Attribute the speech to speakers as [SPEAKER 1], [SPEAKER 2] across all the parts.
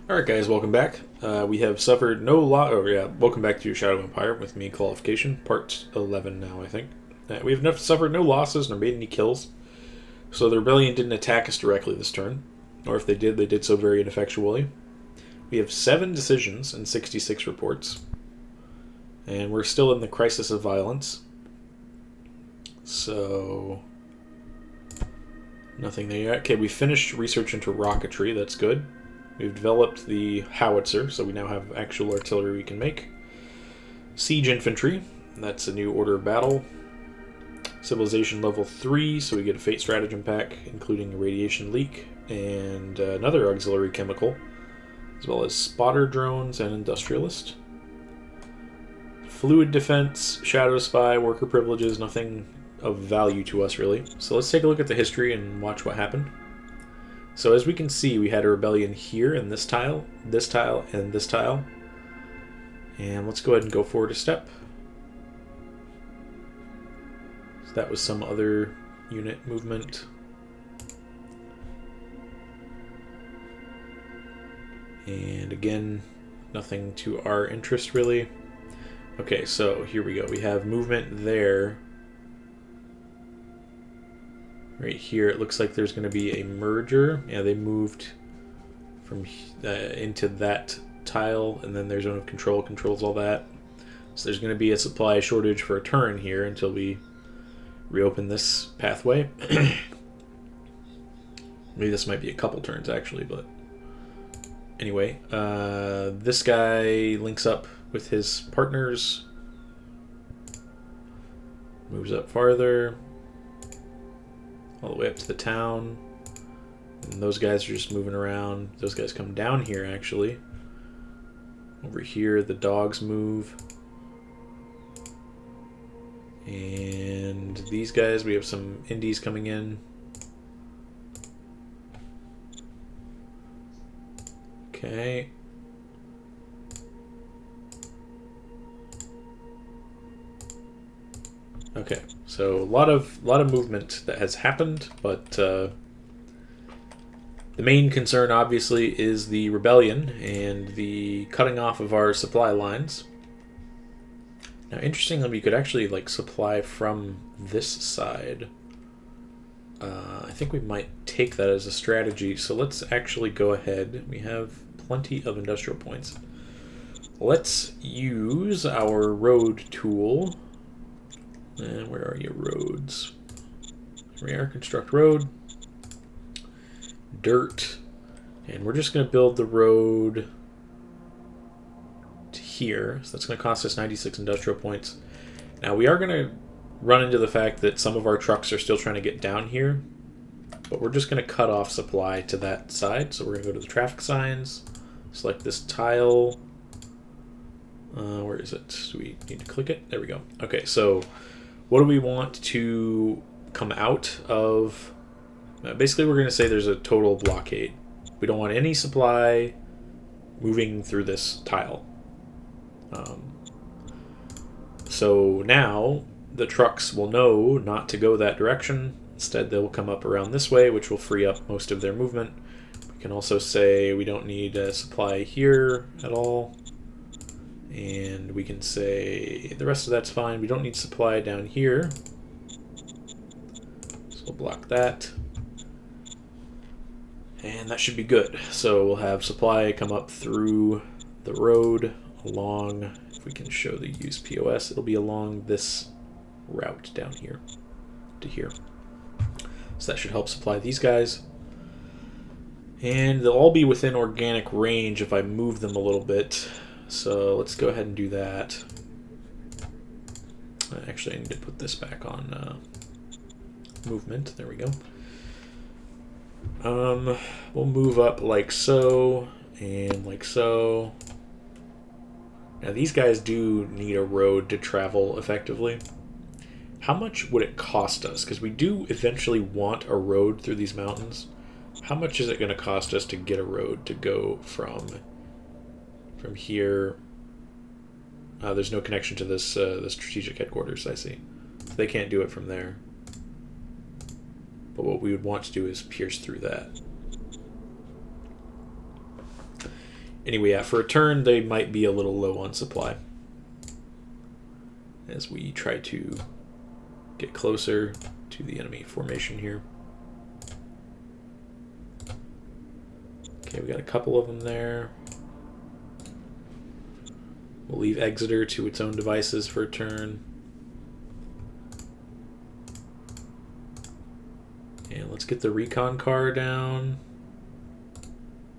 [SPEAKER 1] Alright guys, welcome back. We have suffered no loss. Oh yeah, welcome back to Shadow Empire with me, Qualification, part 11 now, I think. We have suffered no losses nor made any kills, so the rebellion didn't attack us directly this turn, or if they did so very ineffectually. We have 7 decisions and 66 reports, and we're still in the crisis of violence. So, nothing there yet. Okay, we finished research into rocketry, that's good. We've developed the howitzer, so we now have actual artillery we can make. Siege infantry, that's a new order of battle. Civilization level 3, so we get a fate stratagem pack, including a radiation leak and another auxiliary chemical, as well as spotter drones and industrialist. Fluid defense, shadow spy, worker privileges, nothing of value to us really. So let's take a look at the history and watch what happened. So as we can see, we had a rebellion here in this tile, and this tile. And let's go ahead and go forward a step. So that was some other unit movement. And again, nothing to our interest really. Okay, so here we go. We have movement there. Right here, it looks like there's going to be a merger. Yeah, they moved from into that tile, and then their zone of control controls all that. So there's going to be a supply shortage for a turn here until we reopen this pathway. Maybe this might be a couple turns, actually, but anyway. This guy links up with his partners. Moves up farther. All the way up to the town. And those guys are just moving around. Those guys come down here, actually. Over here, the dogs move. And these guys, we have some indies coming in. Okay. Okay, so a lot of movement that has happened, but the main concern obviously is the rebellion and the cutting off of our supply lines. Now, interestingly, we could actually like supply from this side. I think we might take that as a strategy. So let's actually go ahead. We have plenty of industrial points. Let's use our road tool. And where are your roads? Here we are, construct road. Dirt. And we're just going to build the road to here. So that's going to cost us 96 industrial points. Now we are going to run into the fact that some of our trucks are still trying to get down here. But we're just going to cut off supply to that side. So we're going to go to the traffic signs. Select this tile. Where is it? Do we need to click it? There we go. Okay, so what do we want to come out of? Basically, we're going to say there's a total blockade. We don't want any supply moving through this tile. So now the trucks will know not to go that direction. Instead, they'll come up around this way, which will free up most of their movement. We can also say we don't need a supply here at all. And we can say the rest of that's fine. We don't need supply down here. So we'll block that. And that should be good. So we'll have supply come up through the road along, if we can show the use POS, it'll be along this route down here to here. So that should help supply these guys. And they'll all be within organic range if I move them a little bit. So let's go ahead and do that. Actually, I need to put this back on movement. There we go. We'll move up like so and like so. Now these guys do need a road to travel effectively. How much would it cost us? Because we do eventually want a road through these mountains. How much is it going to cost us to get a road to go from here? There's no connection to this the strategic headquarters, I see. So they can't do it from there. But what we would want to do is pierce through that. Anyway, yeah, for a turn, they might be a little low on supply. As we try to get closer to the enemy formation here. Okay, we got a couple of them there. We'll leave Exeter to its own devices for a turn. And let's get the recon car down.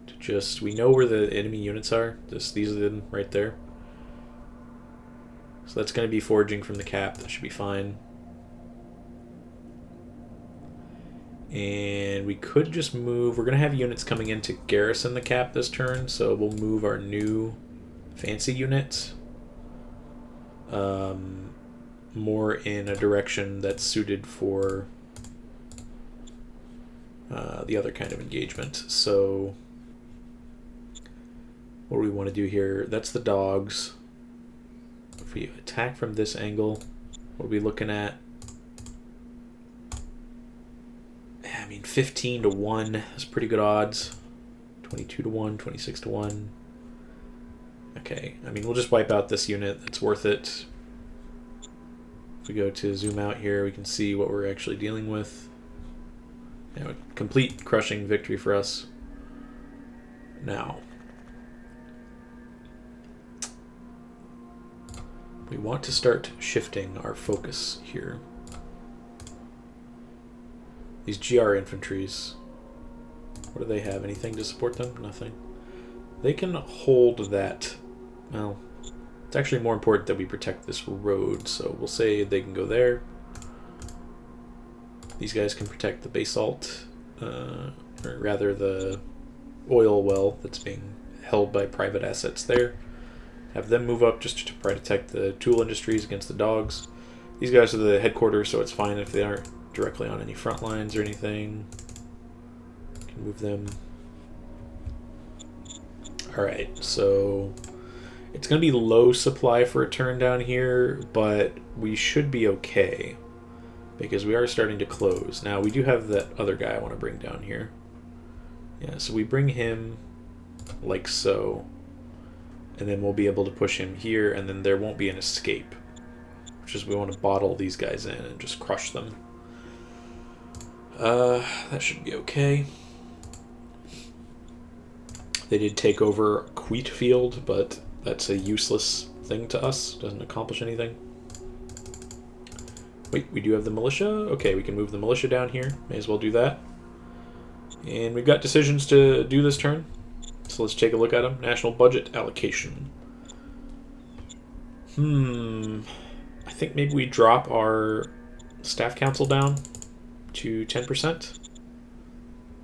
[SPEAKER 1] To just, we know where the enemy units are. These are them right there. So that's going to be foraging from the cap. That should be fine. And we could just move. We're going to have units coming in to garrison the cap this turn, so we'll move our new fancy units more in a direction that's suited for the other kind of engagement. So what do we want to do here? That's the dogs. If we attack from this angle, what are we looking at? I mean, 15 to 1 is pretty good odds. 22 to 1, 26 to 1. Okay, I mean, we'll just wipe out this unit. It's worth it. If we go to zoom out here, we can see what we're actually dealing with. You know, complete crushing victory for us. Now, we want to start shifting our focus here. These GR infantries, what do they have? Anything to support them? Nothing. They can hold that. Well, it's actually more important that we protect this road, so we'll say they can go there. These guys can protect the basalt, or rather the oil well that's being held by private assets there. Have them move up just to protect the tool industries against the dogs. These guys are the headquarters, so it's fine if they aren't directly on any front lines or anything. Can move them. Alright, so it's going to be low supply for a turn down here, but we should be okay because we are starting to close. Now, we do have that other guy I want to bring down here. Yeah, so we bring him like so, and then we'll be able to push him here, and then there won't be an escape, which is we want to bottle these guys in and just crush them. That should be okay. They did take over Wheatfield, but that's a useless thing to us. Doesn't accomplish anything. Wait, we do have the militia? Okay, we can move the militia down here. May as well do that. And we've got decisions to do this turn. So let's take a look at them. National budget allocation. I think maybe we drop our staff council down to 10%.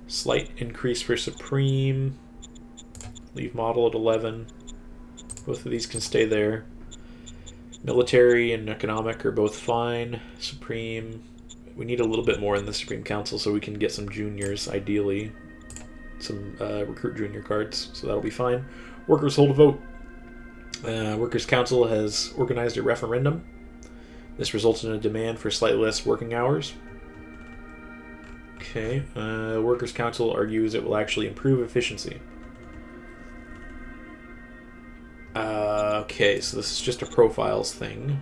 [SPEAKER 1] Slight increase for Supreme. Leave model at 11. Both of these can stay there. Military and economic are both fine. Supreme. We need a little bit more in the Supreme Council so we can get some juniors, ideally. Some recruit junior cards, so that'll be fine. Workers hold a vote. Workers' Council has organized a referendum. This results in a demand for slightly less working hours. Okay, Workers' Council argues it will actually improve efficiency. Okay, so this is just a profiles thing.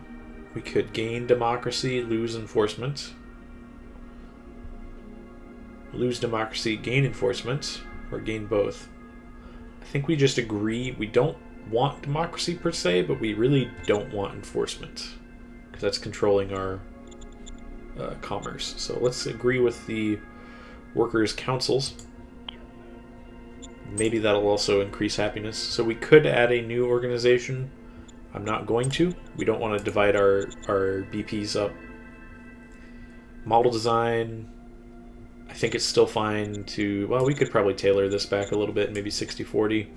[SPEAKER 1] We could gain democracy, lose enforcement. Lose democracy, gain enforcement, or gain both. I think we just agree we don't want democracy per se, but we really don't want enforcement, because that's controlling our commerce. So let's agree with the workers' councils. Maybe that'll also increase happiness. So we could add a new organization. I'm not going to. We don't want to divide our BPs up. Model design, I think it's still fine to... Well, we could probably tailor this back a little bit, maybe 60-40.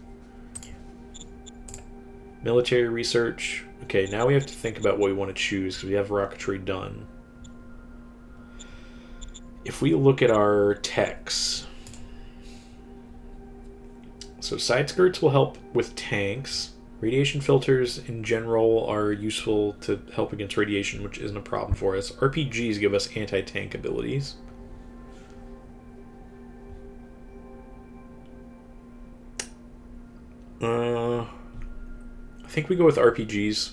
[SPEAKER 1] Military research. Okay, now we have to think about what we want to choose, because we have rocketry done. If we look at our techs... So side skirts will help with tanks. Radiation filters in general are useful to help against radiation, which isn't a problem for us. RPGs give us anti-tank abilities. I think we go with RPGs.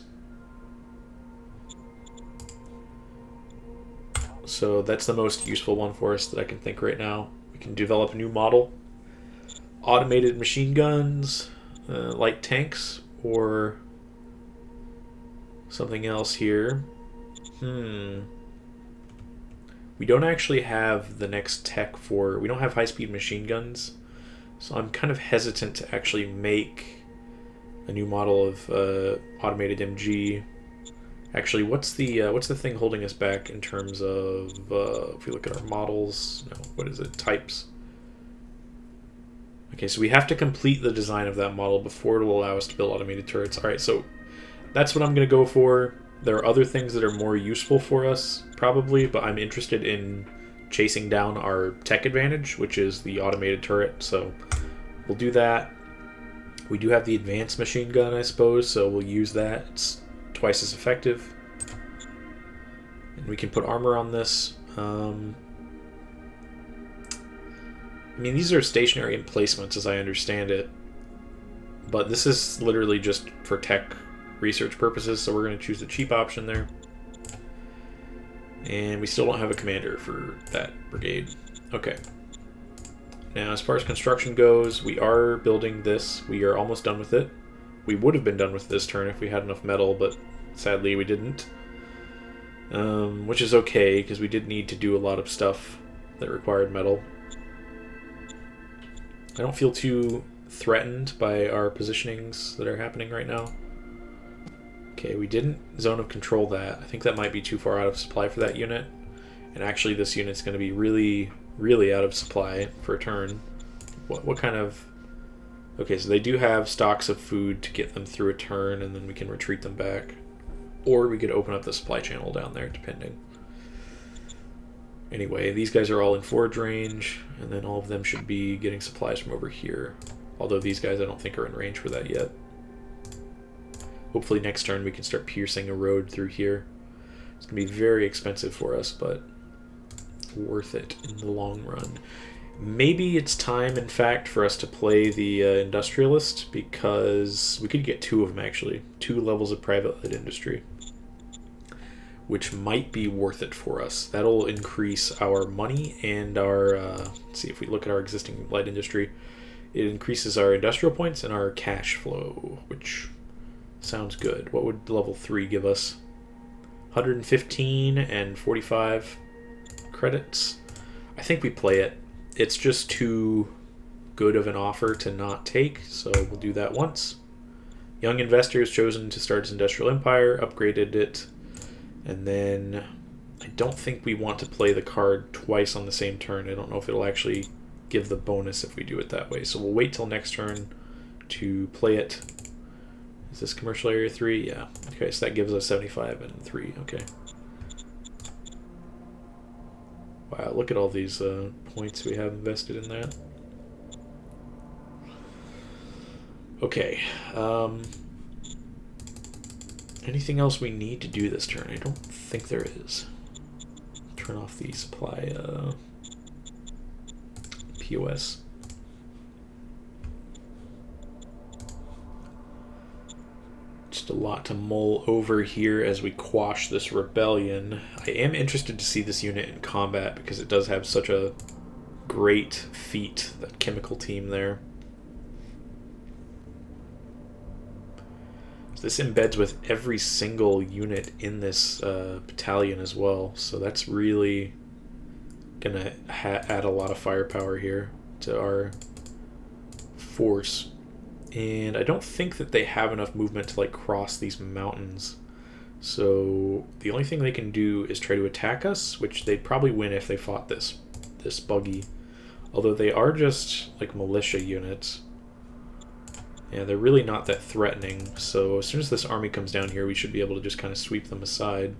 [SPEAKER 1] So that's the most useful one for us that I can think right now. We can develop a new model. Automated machine guns, light tanks, or something else here. We don't actually have the next tech for... We don't have high-speed machine guns. So I'm kind of hesitant to actually make a new model of automated MG. Actually, what's the thing holding us back in terms of if we look at our models? No, what is it? Types. Okay, so we have to complete the design of that model before it will allow us to build automated turrets. All right, so that's what I'm going to go for. There are other things that are more useful for us, probably, but I'm interested in chasing down our tech advantage, which is the automated turret. So we'll do that. We do have the advanced machine gun, I suppose, so we'll use that. It's twice as effective. And we can put armor on this. I mean, these are stationary emplacements as I understand it, but this is literally just for tech research purposes, so we're going to choose the cheap option there. And we still don't have a commander for that brigade. Okay. Now, as far as construction goes, we are building this. We are almost done with it. We would have been done with this turn if we had enough metal, but sadly we didn't. Which is okay, because we did need to do a lot of stuff that required metal. I don't feel too threatened by our positionings that are happening right now. Okay, we didn't zone of control that. I think that might be too far out of supply for that unit. And actually this unit's going to be really, really out of supply for a turn. What kind of... Okay, so they do have stocks of food to get them through a turn, and then we can retreat them back. Or we could open up the supply channel down there, depending. Anyway, these guys are all in forage range, and then all of them should be getting supplies from over here. Although these guys I don't think are in range for that yet. Hopefully next turn we can start piercing a road through here. It's going to be very expensive for us, but worth it in the long run. Maybe it's time, in fact, for us to play the Industrialist, because we could get two of them, actually. 2 levels of private light industry, which might be worth it for us. That'll increase our money and our... let's see, if we look at our existing light industry, it increases our industrial points and our cash flow, which sounds good. What would level 3 give us? 115 and 45 credits. I think we play it. It's just too good of an offer to not take, so we'll do that once. Young investor has chosen to start his industrial empire, upgraded it, and then I don't think we want to play the card twice on the same turn. I don't know if it'll actually give the bonus if we do it that way, so we'll wait till next turn to play it. Is this commercial area 3? Yeah. Okay, so that gives us 75 and 3. Okay. Wow, look at all these points we have invested in that. Okay. Anything else we need to do this turn? I don't think there is. Turn off the supply POS. Just a lot to mull over here as we quash this rebellion. I am interested to see this unit in combat because it does have such a great feat, that chemical team there. So this embeds with every single unit in this battalion as well, so that's really gonna add a lot of firepower here to our force. And I don't think that they have enough movement to like cross these mountains. So the only thing they can do is try to attack us, which they'd probably win if they fought this buggy. Although they are just like militia units. Yeah, they're really not that threatening. So as soon as this army comes down here, we should be able to just kind of sweep them aside.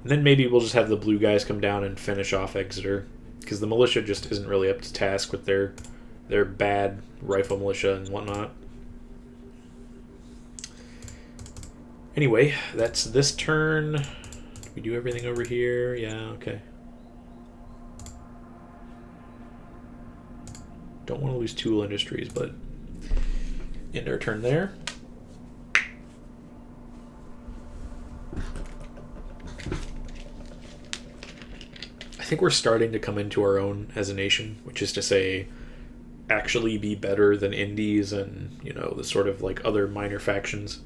[SPEAKER 1] And then maybe we'll just have the blue guys come down and finish off Exeter. Because the militia just isn't really up to task with their bad rifle militia and whatnot. Anyway, that's this turn. Did we do everything over here? Yeah, okay. Don't want to lose Tool Industries, but End our turn there. I think we're starting to come into our own as a nation, which is to say, actually be better than indies and, you know, the sort of like other minor factions.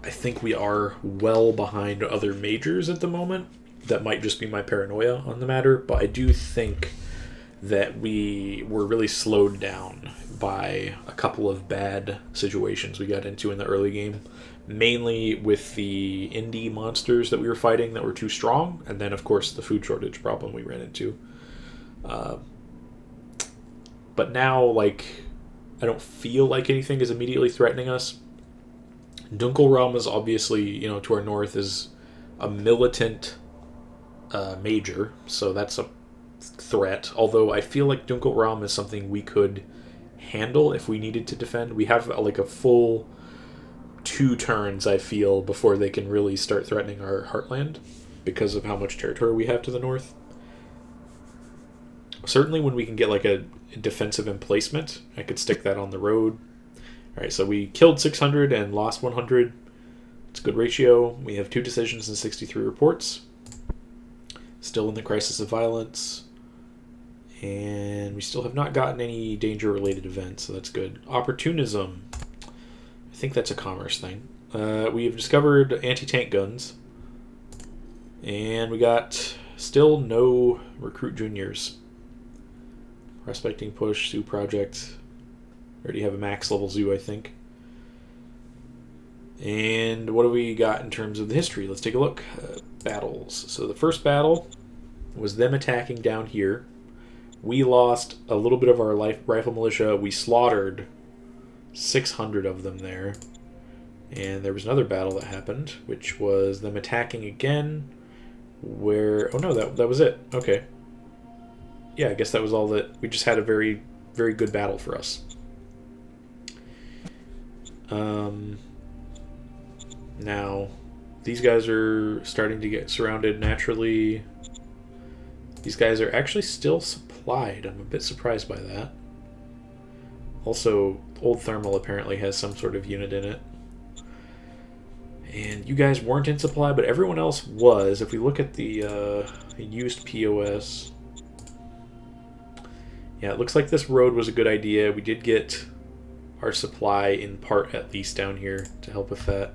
[SPEAKER 1] I think we are well behind other majors at the moment. That might just be my paranoia on the matter, but I do think that we were really slowed down by a couple of bad situations we got into in the early game. Mainly with the indie monsters that we were fighting that were too strong, and then, of course, the food shortage problem we ran into. But now, like, I don't feel like anything is immediately threatening us. Dunkelraum is obviously, you know, to our north is a militant major, so that's a threat. Although I feel like Dunkelraum is something we could handle if we needed to defend. We have like a full 2 turns, I feel, before they can really start threatening our heartland because of how much territory we have to the north. Certainly when we can get like a defensive emplacement, I could stick that on the road. Alright, so we killed 600 and lost 100. It's a good ratio. We have 2 decisions and 63 reports. Still in the crisis of violence. And we still have not gotten any danger-related events, so that's good. Opportunism. I think that's a commerce thing. We have discovered anti-tank guns. And we got still no recruit juniors. Prospecting push, zoo project. Already have a max level zoo, I think. And what do we got in terms of the history? Let's take a look. Battles. So the first battle was them attacking down here. We lost a little bit of our rifle militia. We slaughtered 600 of them there. And there was another battle that happened, which was them attacking again. Where... Oh no, that was it. Okay. Yeah, I guess that was all that... We just had a very, very good battle for us. Now, these guys are starting to get surrounded naturally. These guys are actually still supplied. I'm a bit surprised by that. Also, Old Thermal apparently has some sort of unit in it. And you guys weren't in supply, but everyone else was. If we look at the used POS... Yeah, it looks like this road was a good idea. We did get our supply in part, at least, down here to help with that.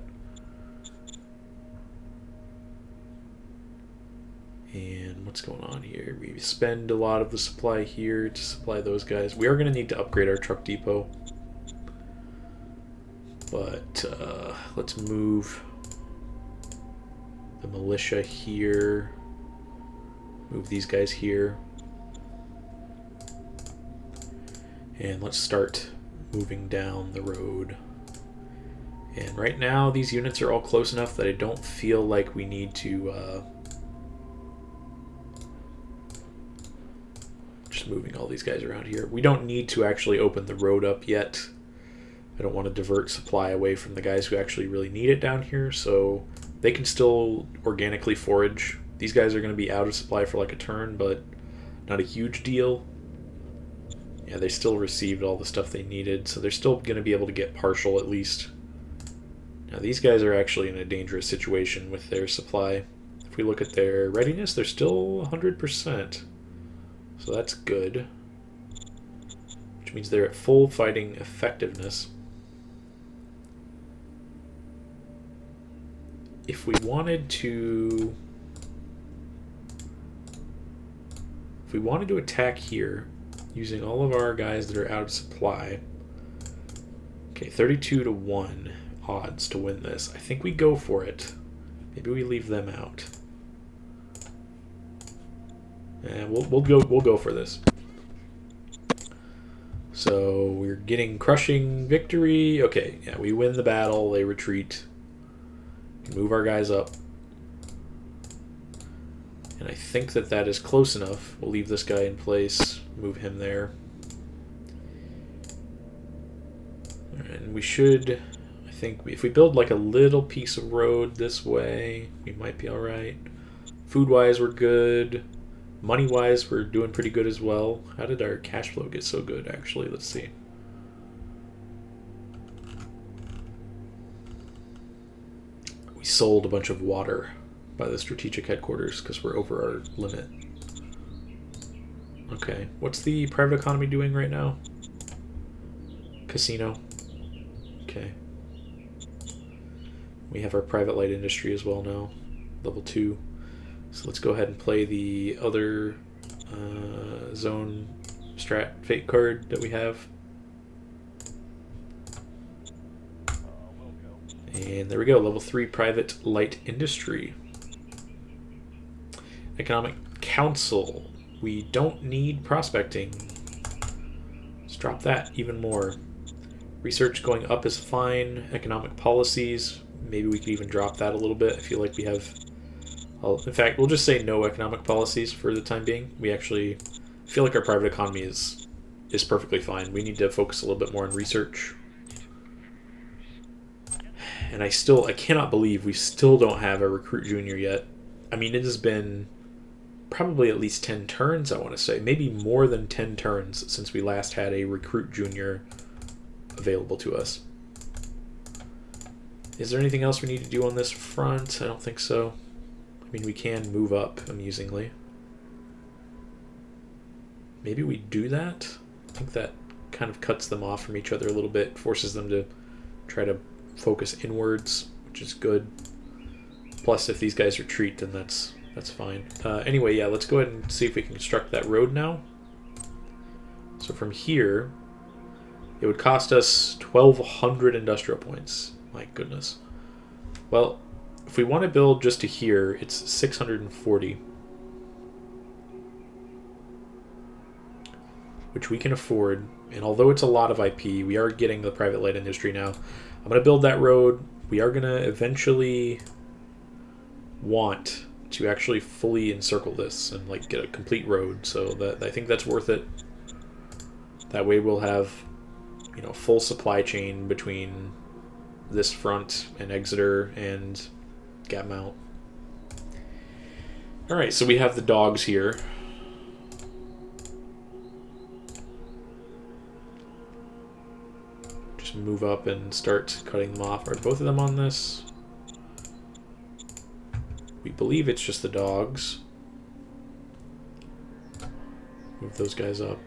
[SPEAKER 1] And what's going on here? We spend a lot of the supply here to supply those guys. We are going to need to upgrade our truck depot. But let's move the militia here. Move these guys here. And let's start moving down the road. And right now these units are all close enough that I don't feel like we need to just moving all these guys around here. We don't need to actually open the road up yet. I don't want to divert supply away from the guys who actually really need it down here, so they can still organically forage. These guys are going to be out of supply for like a turn, but not a huge deal. Yeah, they still received all the stuff they needed, so they're still going to be able to get partial at least. Now these guys are actually in a dangerous situation with their supply. If we look at their readiness, they're still 100%. So that's good. Which means they're at full fighting effectiveness. If we wanted to... If we wanted to attack here, using all of our guys that are out of supply... Okay, 32 to 1 odds to win this. I think we go for it. Maybe we leave them out. And we'll go for this. So we're getting crushing victory. Okay, yeah, we win the battle. They retreat. Move our guys up. And I think that that is close enough. We'll leave this guy in place. Move him there. And we should... I think if we build like a little piece of road this way, we might be alright. Food-wise, we're good. Money-wise, we're doing pretty good as well. How did our cash flow get so good, actually? Let's see. we sold a bunch of water by the strategic headquarters because we're over our limit. Okay, what's the private economy doing right now? Casino. Okay. We have our private light industry as well now, level 2. So let's go ahead and play the other zone strat fate card that we have. And there we go, level 3 private light industry. Economic council. We don't need prospecting. Let's drop that even more. Research going up is fine. Economic policies, maybe we could even drop that a little bit. I feel like we have... in fact, we'll just say no economic policies for the time being. We actually feel like our private economy is perfectly fine. We need to focus a little bit more on research. And I cannot believe we still don't have a recruit junior yet. I mean, it has been probably at least 10 turns, I want to say. Maybe more than 10 turns since we last had a recruit junior available to us. Is there anything else we need to do on this front? I don't think so. I mean, we can move up, amusingly. Maybe we do that? I think that kind of cuts them off from each other a little bit, forces them to try to focus inwards, which is good. Plus, if these guys retreat, then that's fine. Anyway, yeah, let's go ahead and see if we can construct that road now. So from here, it would cost us 1,200 industrial points. My goodness. Well, if we want to build just to here, it's 640. Which we can afford. And although it's a lot of IP, we are getting the private light industry now. I'm going to build that road. We are going to eventually want to actually fully encircle this and like get a complete road. So that I think that's worth it. That way we'll have, you know, full supply chain between this front and Exeter and Gatmount. Alright, so we have the dogs here. Just move up and start cutting them off. Are both of them on this? We believe it's just the dogs. Move those guys up.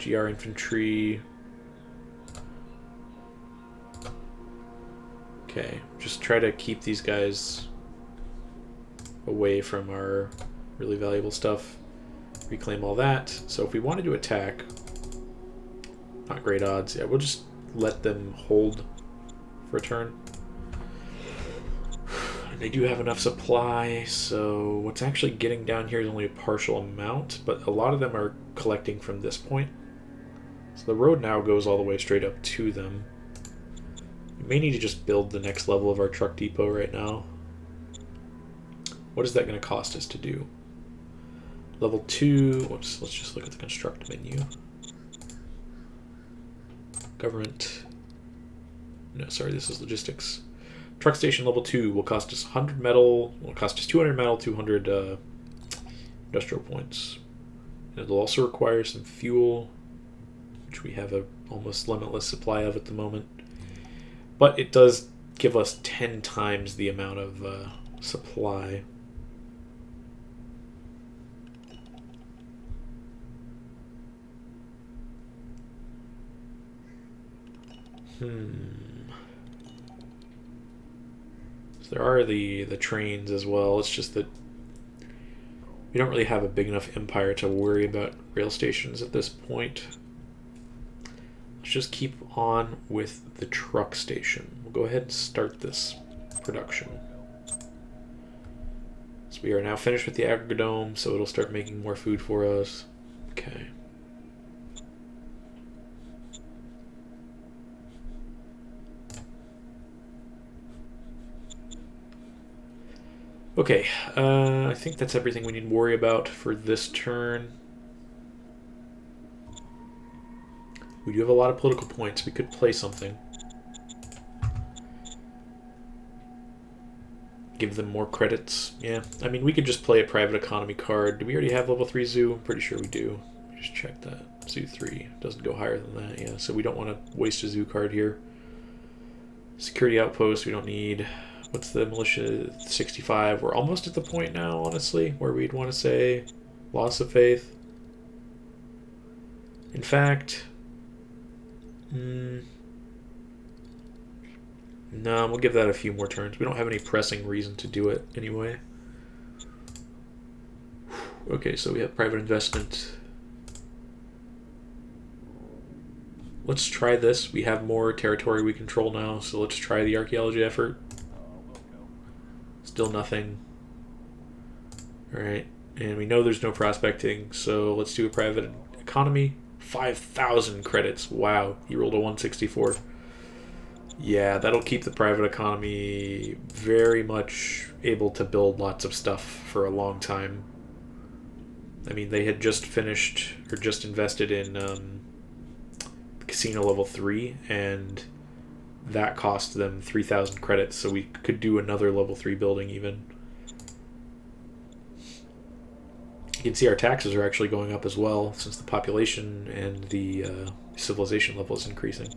[SPEAKER 1] GR infantry. Okay, just try to keep these guys away from our really valuable stuff. Reclaim all that. So if we wanted to attack, not great odds. Yeah, we'll just let them hold for a turn. And they do have enough supply, so what's actually getting down here is only a partial amount, but a lot of them are collecting from this point. So the road now goes all the way straight up to them. We may need to just build the next level of our truck depot right now. What is that going to cost us to do? Level 2, whoops, let's just look at the construct menu. Government, no, sorry, this is logistics. Truck station level 2 will cost us 100 metal, will cost us 200 metal, 200 industrial points. And it'll also require some fuel, which we have a almost limitless supply of at the moment. But it does give us 10 times the amount of supply. So there are the trains as well. It's just that we don't really have a big enough empire to worry about rail stations at this point. Let's just keep on with the truck station. We'll go ahead and start this production. So we are now finished with the agrodome, so it'll start making more food for us. Okay. Okay, I think that's everything we need to worry about for this turn. We do have a lot of political points. We could play something. Give them more credits. Yeah, I mean, we could just play a private economy card. Do we already have level 3 zoo? I'm pretty sure we do. Just check that. Zoo 3 doesn't go higher than that. Yeah, so we don't want to waste a zoo card here. Security outpost we don't need. What's the militia? 65. We're almost at the point now, honestly, where we'd want to say loss of faith. In fact, no, we'll give that a few more turns. We don't have any pressing reason to do it anyway. Okay, so we have private investment. Let's try this. We have more territory we control now, so let's try the archaeology effort. Still nothing. Alright, and we know there's no prospecting, so let's do a private economy. 5,000 credits. Wow, he rolled a 164. Yeah, that'll keep the private economy very much able to build lots of stuff for a long time. I mean, they had just finished, or just invested in Casino Level 3, and that cost them 3,000 credits, so we could do another Level 3 building even. You can see our taxes are actually going up as well, since the population and the civilization level is increasing.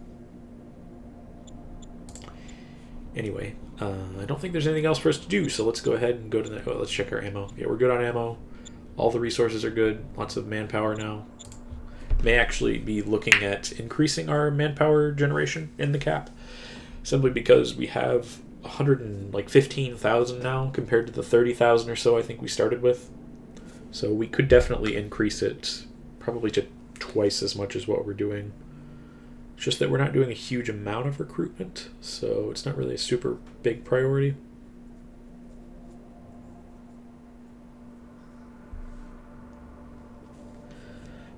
[SPEAKER 1] Anyway, I don't think there's anything else for us to do, so let's go ahead and go to the... Oh, let's check our ammo. Yeah, we're good on ammo. All the resources are good. Lots of manpower now. May actually be looking at increasing our manpower generation in the cap, simply because we have 115,000 now compared to the 30,000 or so I think we started with. So we could definitely increase it probably to twice as much as what we're doing. It's just that we're not doing a huge amount of recruitment, so it's not really a super big priority.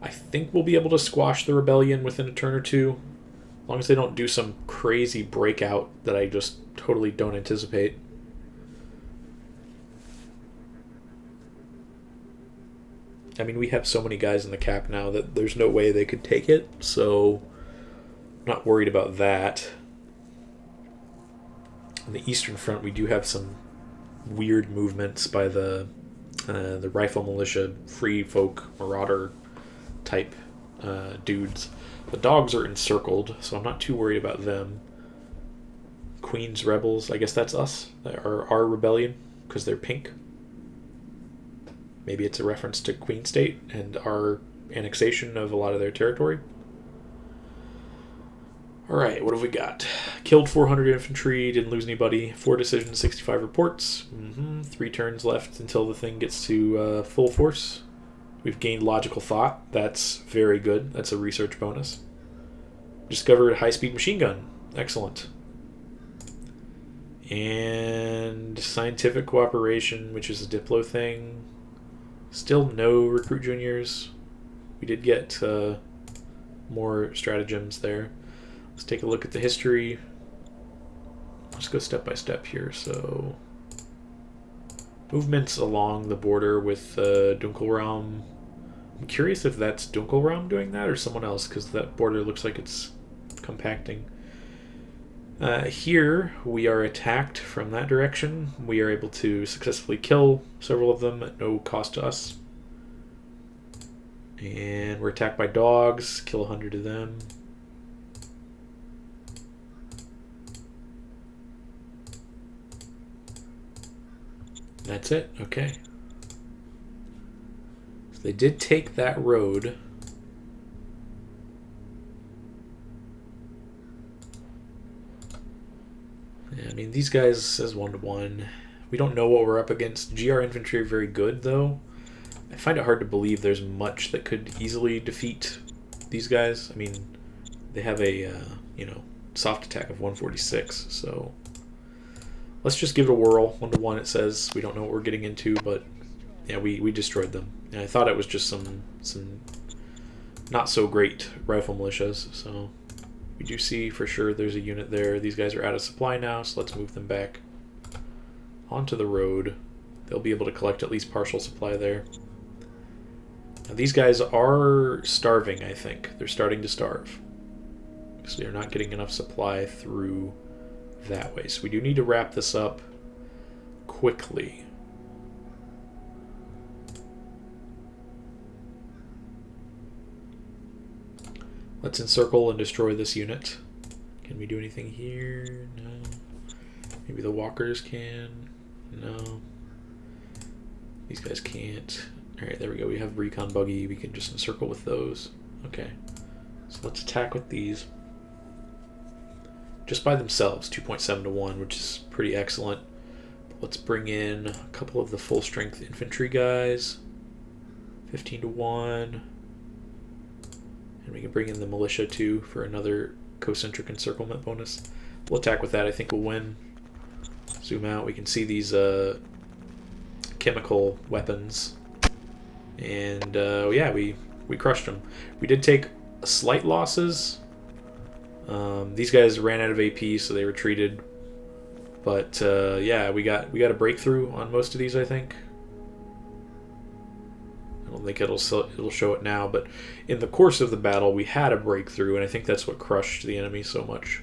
[SPEAKER 1] I think we'll be able to squash the rebellion within a turn or two, as long as they don't do some crazy breakout that I just totally don't anticipate. I mean, we have so many guys in the cap now that there's no way they could take it, so I'm not worried about that. On the Eastern Front, we do have some weird movements by the rifle militia, free folk, marauder type dudes. The dogs are encircled, so I'm not too worried about them. Queen's rebels, I guess that's us, our rebellion, because they're pink. Maybe it's a reference to Queen State and our annexation of a lot of their territory. Alright, what have we got? Killed 400 infantry, didn't lose anybody. 4 decisions, 65 reports. 3 turns left until the thing gets to full force. We've gained logical thought. That's very good. That's a research bonus. Discovered a high-speed machine gun. Excellent. And scientific cooperation, which is a Diplo thing. Still no recruit juniors. We did get more stratagems there. Let's take a look at the history. Let's go step by step here. So, movements along the border with Dunkelraum. I'm curious if that's Dunkelraum doing that or someone else, because that border looks like it's compacting. Here, we are attacked from that direction. We are able to successfully kill several of them at no cost to us. And we're attacked by dogs, kill 100 of them. That's it, okay. So they did take that road. I mean, these guys says 1-1. We don't know what we're up against. GR infantry are very good, though. I find it hard to believe there's much that could easily defeat these guys. I mean, they have a, soft attack of 146, so let's just give it a whirl. 1-1 it says. We don't know what we're getting into, but yeah, we destroyed them. And I thought it was just some not so great rifle militias, so we do see for sure there's a unit there. These guys are out of supply now, so let's move them back onto the road. They'll be able to collect at least partial supply there. Now, these guys are starving, I think. They're starting to starve, because they're not getting enough supply through that way. So we do need to wrap this up quickly. Let's encircle and destroy this unit. Can we do anything here? No. Maybe the walkers can. No. These guys can't. Alright, there we go. We have recon buggy. We can just encircle with those. Okay. So let's attack with these. Just by themselves, 2.7 to 1, which is pretty excellent. But let's bring in a couple of the full strength infantry guys. 15 to 1. And we can bring in the militia too for another concentric encirclement bonus. We'll attack with that. I think we'll win. Zoom out. We can see these chemical weapons. And yeah, we crushed them. We did take slight losses. These guys ran out of AP, so they retreated. But yeah, we got a breakthrough on most of these, I think. I don't think it'll show it now, but in the course of the battle, we had a breakthrough, and I think that's what crushed the enemy so much.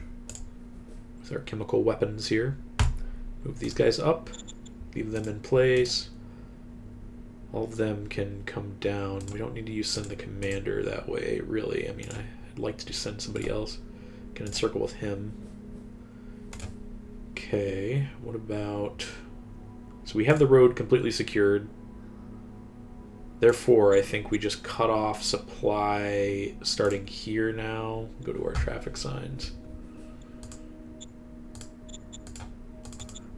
[SPEAKER 1] With our chemical weapons here. Move these guys up. Leave them in place. All of them can come down. We don't need to send the commander that way, really. I mean, I'd like to just send somebody else. Can encircle with him. Okay, what about... So we have the road completely secured. Therefore, I think we just cut off supply starting here now. Go to our traffic signs.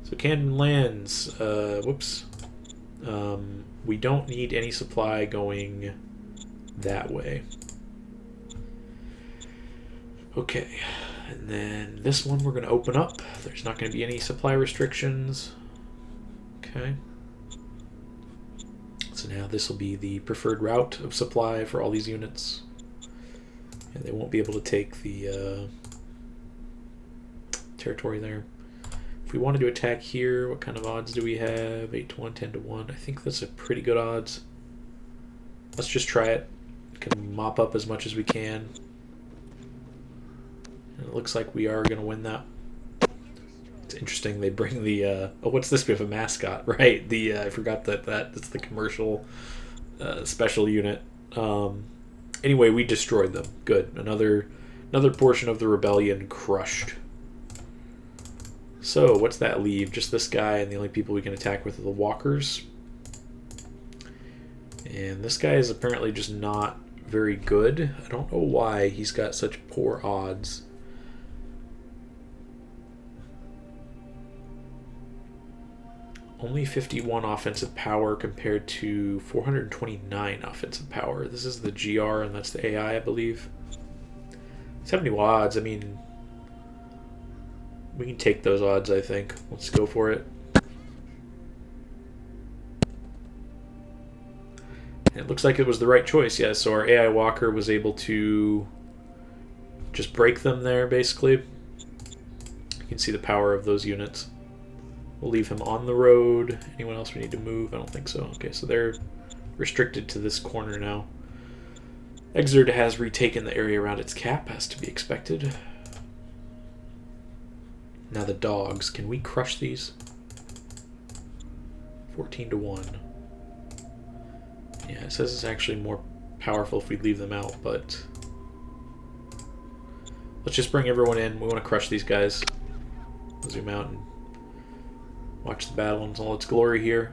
[SPEAKER 1] So Camden lands. Whoops. We don't need any supply going that way. Okay, and then this one we're going to open up. There's not going to be any supply restrictions. Okay. So now this will be the preferred route of supply for all these units. And they won't be able to take the territory there. If we wanted to attack here, what kind of odds do we have? 8 to 1, 10 to 1. I think that's a pretty good odds. Let's just try it. We can mop up as much as we can. And it looks like we are going to win that. It's interesting. They bring the oh, what's this? We have a mascot, right? I forgot that's the commercial special unit. Anyway, we destroyed them. Good. Another portion of the rebellion crushed. So what's that leave? Just this guy, and the only people we can attack with are the walkers. And this guy is apparently just not very good. I don't know why he's got such poor odds. Only 51 offensive power compared to 429 offensive power. This is the GR, and that's the AI, I believe. 70 odds, I mean... We can take those odds, I think. Let's go for it. And it looks like it was the right choice, yeah. So our AI Walker was able to just break them there, basically. You can see the power of those units. We'll leave him on the road. Anyone else we need to move? I don't think so. Okay, so they're restricted to this corner now. Exerd has retaken the area around its cap, as to be expected. Now the dogs. Can we crush these? 14 to 1. Yeah, it says it's actually more powerful if we leave them out, but... Let's just bring everyone in. We want to crush these guys. Zoom out and watch the battle in all its glory here.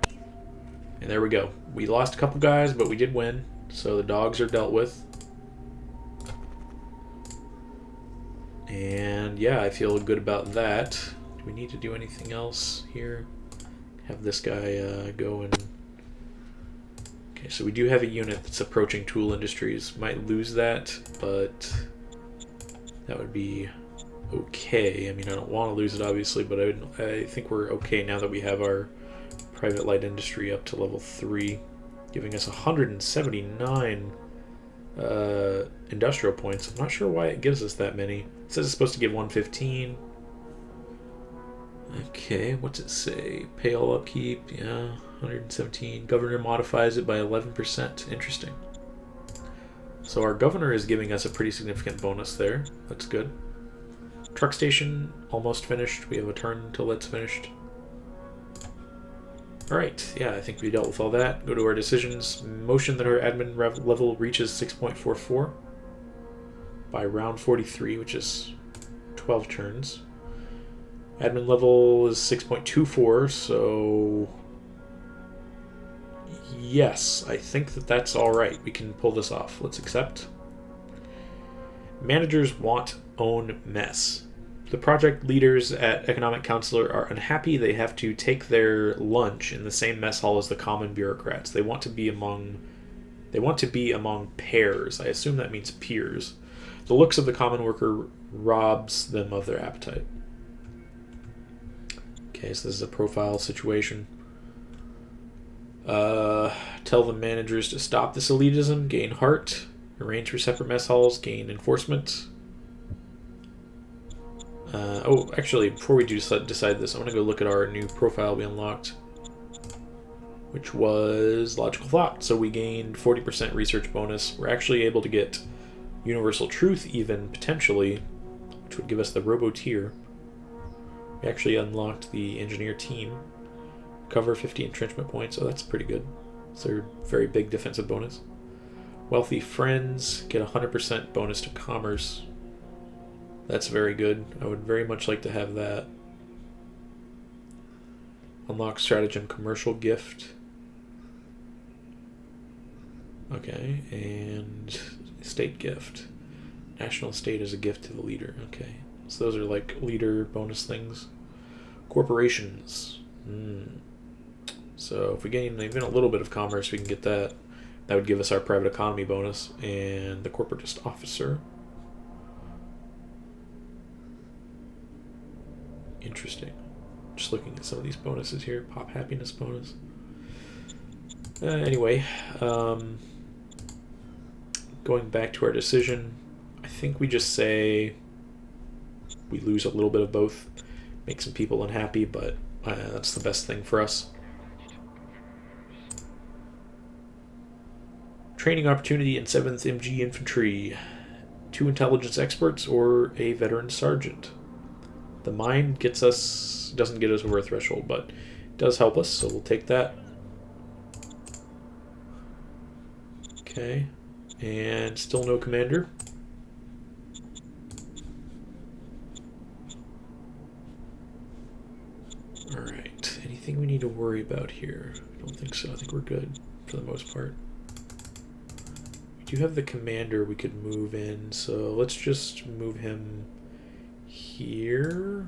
[SPEAKER 1] And there we go. We lost a couple guys, but we did win. So the dogs are dealt with. And yeah, I feel good about that. Do we need to do anything else here? Have this guy go and... Okay, so we do have a unit that's approaching Tool Industries. Might lose that, but that would be okay. I mean, I don't want to lose it, obviously, but I think we're okay now that we have our private light industry up to level 3, giving us 179 industrial points. I'm not sure why it gives us that many. It says it's supposed to give 115. Okay, what's it say? Pay all upkeep, yeah, 117. Governor modifies it by 11%. Interesting. So our governor is giving us a pretty significant bonus there. That's good. Truck station almost finished. We have a turn until that's finished. Alright, yeah, I think we dealt with all that. Go to our decisions. Motion that our admin level reaches 6.44 by round 43, which is 12 turns. Admin level is 6.24, so yes, I think that that's all right. We can pull this off. Let's accept. Managers want own mess. The project leaders at Economic Counselor are unhappy they have to take their lunch in the same mess hall as the common bureaucrats. They want to be among pairs. I assume that means peers. The looks of the common worker robs them of their appetite. Okay, so this is a profile situation. Tell the managers to stop this elitism, gain heart, arrange for separate mess halls, gain enforcement. Actually, before we do decide this, I want to go look at our new profile we unlocked, which was Logical Thought. So we gained 40% research bonus. We're actually able to get Universal Truth even, potentially, which would give us the Robo-Tier. We actually unlocked the Engineer Team. Cover 50 entrenchment points, so that's pretty good. It's a very big defensive bonus. Wealthy Friends get 100% bonus to Commerce. That's very good. I would very much like to have that. Unlock Stratagem Commercial Gift. Okay, and Estate Gift. National Estate is a gift to the leader. Okay, so those are like leader bonus things. Corporations. So if we gain even a little bit of commerce, we can get that. That would give us our private economy bonus and the corporatist officer. Interesting. Just looking at some of these bonuses here. Pop happiness bonus. Anyway, going back to our decision, I think we just say we lose a little bit of both, make some people unhappy, but that's the best thing for us. Training opportunity in 7th MG Infantry. 2 intelligence experts or a veteran sergeant. The mine doesn't get us over a threshold, but it does help us, so we'll take that. Okay, and still no commander. Alright, anything we need to worry about here? I don't think so. I think we're good for the most part. We do have the commander we could move in, so let's just move him here.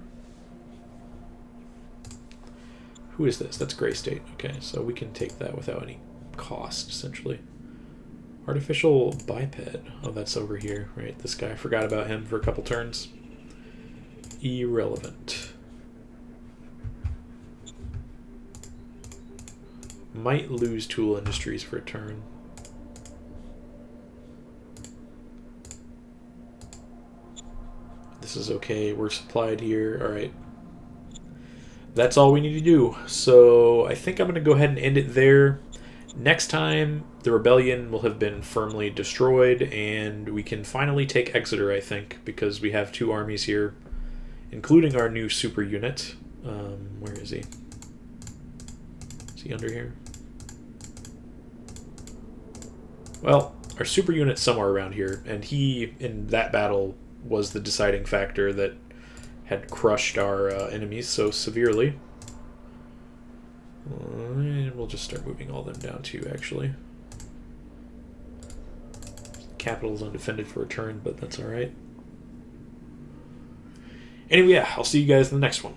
[SPEAKER 1] Who is this? That's Gray State. Okay, so we can take that without any cost, essentially. Artificial biped. Oh, that's over here, right? This guy, I forgot about him for a couple turns. Irrelevant. Might lose Tool Industries for a turn. This is okay. We're supplied here. All right. That's all we need to do. So I think I'm going to go ahead and end it there. Next time, the rebellion will have been firmly destroyed, and we can finally take Exeter, I think, because we have 2 armies here, including our new super unit. Where is he? Is he under here? Well, our super unit's somewhere around here, and he, in that battle, was the deciding factor that had crushed our enemies so severely. We'll just start moving all them down too, actually. Capital's undefended for a turn, but that's alright. Anyway, yeah, I'll see you guys in the next one.